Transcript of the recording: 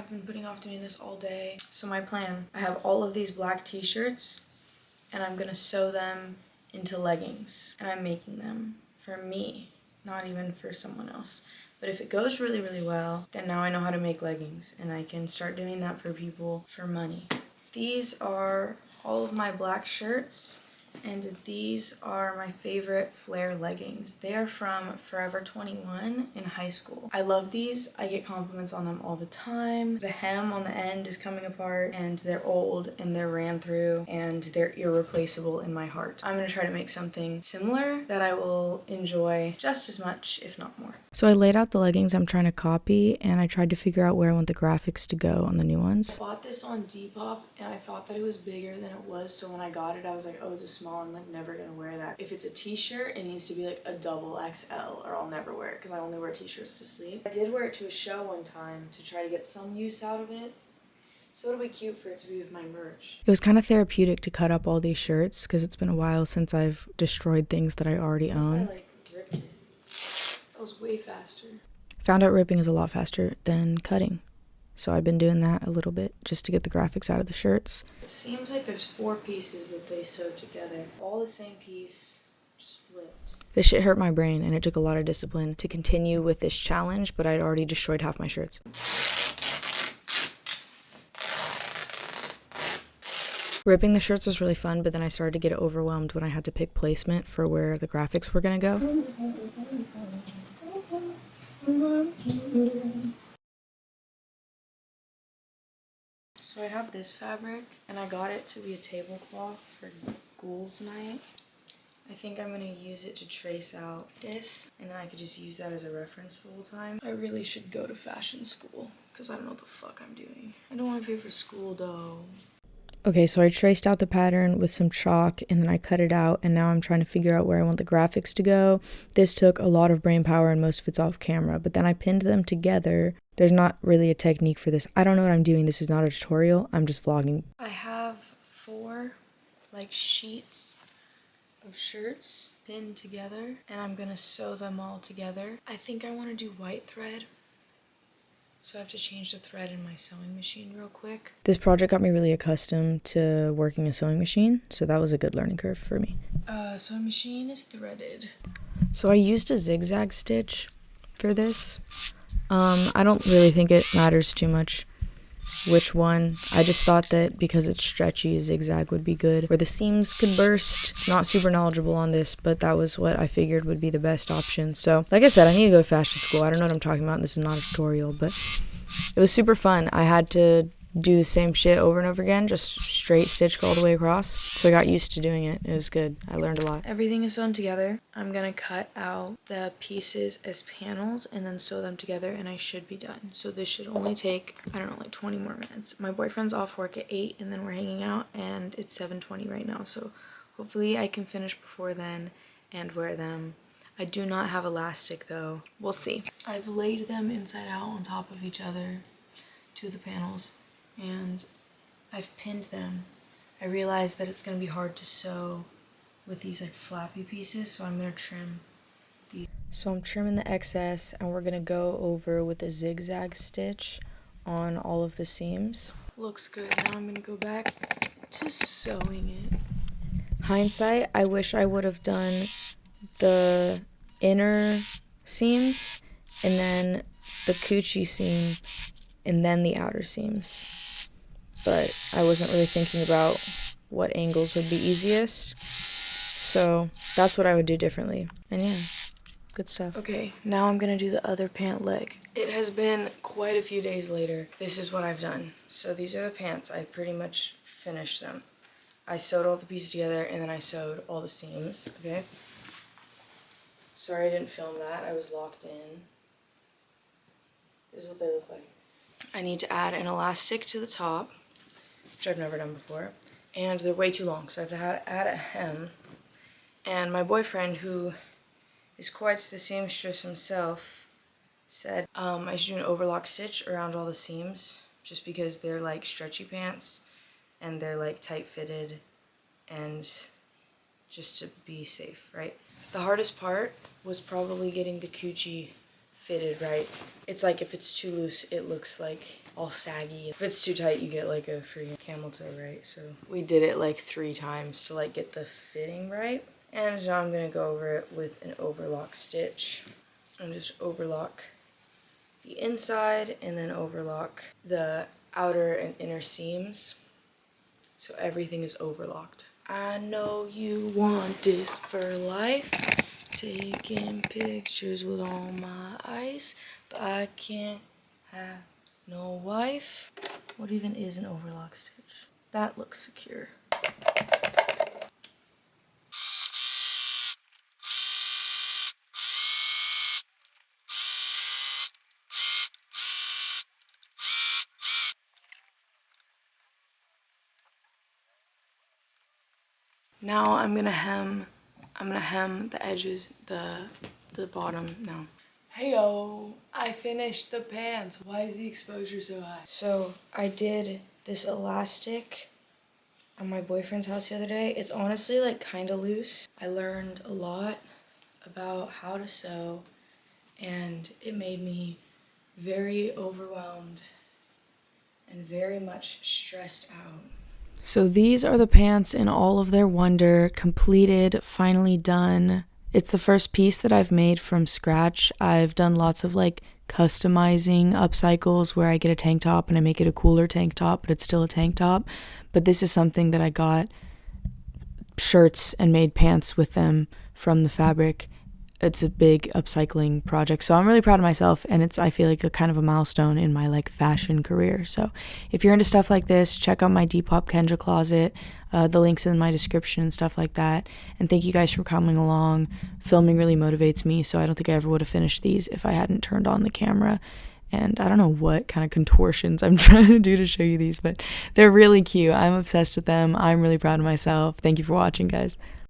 have been putting off doing this all day. So my plan, I have all of these black t-shirts and I'm gonna sew them into leggings. And I'm making them for me, not even for someone else. But if it goes really, really well, then now I know how to make leggings and I can start doing that for people for money. These are all of my black shirts, and these are my favorite flare leggings. They are from Forever 21 in high school. I love these. I get compliments on them all the time. The hem on the end is coming apart, and they're old, and they're ran through, and they're irreplaceable in my heart. I'm gonna try to make something similar that I will enjoy just as much, if not more. So I laid out the leggings I'm trying to copy, and I tried to figure out where I want the graphics to go on the new ones. I bought this on Depop, and I thought that it was bigger than it was, so when I got it, I was like, oh, it's a small. I'm like never gonna wear that. If it's a t-shirt, it needs to be like a double XL, or I'll never wear it because I only wear t-shirts to sleep. I did wear it to a show one time to try to get some use out of it, so it'll be cute for it to be with my merch. It was kind of therapeutic to cut up all these shirts because it's been a while since I've destroyed things that I already own. I like ripped it. That was way faster. Found out ripping is a lot faster than cutting. So I've been doing that a little bit just to get the graphics out of the shirts. It seems like there's 4 pieces that they sewed together. All the same piece, just flipped. This shit hurt my brain, and it took a lot of discipline to continue with this challenge, but I'd already destroyed half my shirts. Ripping the shirts was really fun, but then I started to get overwhelmed when I had to pick placement for where the graphics were gonna go. So I have this fabric, and I got it to be a tablecloth for ghouls night. I think I'm gonna use it to trace out this, and then I could just use that as a reference the whole time. I really should go to fashion school, because I don't know what the fuck I'm doing. I don't want to pay for school though. Okay, so I traced out the pattern with some chalk, and then I cut it out, and now I'm trying to figure out where I want the graphics to go. This took a lot of brain power, and most of it's off camera, but then I pinned them together. There's not really a technique for this. I don't know what I'm doing. This is not a tutorial. I'm just vlogging. I have 4 like sheets of shirts pinned together, and I'm gonna sew them all together. I think I want to do white thread, so I have to change the thread in my sewing machine real quick. This project got me really accustomed to working a sewing machine, so that was a good learning curve for me. Sewing machine is threaded. So I used a zigzag stitch for this. I don't really think it matters too much which one. I just thought that because it's stretchy, zigzag would be good, where the seams could burst. Not super knowledgeable on this, but that was what I figured would be the best option. So, like I said, I need to go to fashion school. I don't know what I'm talking about. This is not a tutorial, but it was super fun. I had to do the same shit over and over again, just straight stitch all the way across. So I got used to doing it. It was good. I learned a lot. Everything is sewn together. I'm gonna cut out the pieces as panels and then sew them together, and I should be done. So this should only take, I don't know, like 20 more minutes. My boyfriend's off work at 8 and then we're hanging out, and it's 7:20 right now. So hopefully I can finish before then and wear them. I do not have elastic though. We'll see. I've laid them inside out on top of each other to the panels, and I've pinned them. I realized that it's gonna be hard to sew with these like flappy pieces, so I'm gonna trim these. So I'm trimming the excess, and we're gonna go over with a zigzag stitch on all of the seams. Looks good. Now I'm gonna go back to sewing it. Hindsight, I wish I would have done the inner seams and then the coochie seam and then the outer seams. But I wasn't really thinking about what angles would be easiest. So that's what I would do differently. And yeah, good stuff. Okay, now I'm gonna do the other pant leg. It has been quite a few days later. This is what I've done. So these are the pants. I pretty much finished them. I sewed all the pieces together, and then I sewed all the seams, okay? Sorry I didn't film that. I was locked in. This is what they look like. I need to add an elastic to the top, which I've never done before, and they're way too long, so I have to add a hem. And my boyfriend, who is quite the seamstress himself, said I should do an overlock stitch around all the seams, just because they're like stretchy pants and they're like tight fitted, and just to be safe, right? The hardest part was probably getting the coochie fitted right. It's like if it's too loose, it looks like all saggy. If it's too tight, you get like a freaking camel toe, right? So we did it like 3 times to like get the fitting right. And now I'm gonna go over it with an overlock stitch and just overlock the inside and then overlock the outer and inner seams. So everything is overlocked. I know you want this for life. Taking pictures with all my eyes, but I can't have no wife. What even is an overlock stitch? That looks secure. Now I'm gonna hem the edges, the bottom now. Heyo, I finished the pants. Why is the exposure so high? So I did this elastic at my boyfriend's house the other day. It's honestly like kind of loose. I learned a lot about how to sew and it made me very overwhelmed and very much stressed out. So these are the pants in all of their wonder, completed, finally done. It's the first piece that I've made from scratch. I've done lots of like customizing upcycles where I get a tank top and I make it a cooler tank top, but it's still a tank top. But this is something that I got shirts and made pants with them from the fabric. It's a big upcycling project, so I'm really proud of myself, and it's, I feel like, a kind of a milestone in my like fashion career. So if you're into stuff like this, check out my Depop Kenja closet. The link's in my description and stuff like that. And thank you guys for coming along. Filming really motivates me, so I don't think I ever would have finished these if I hadn't turned on the camera. And I don't know what kind of contortions I'm trying to do to show you these, but they're really cute. I'm obsessed with them. I'm really proud of myself. Thank you for watching, guys.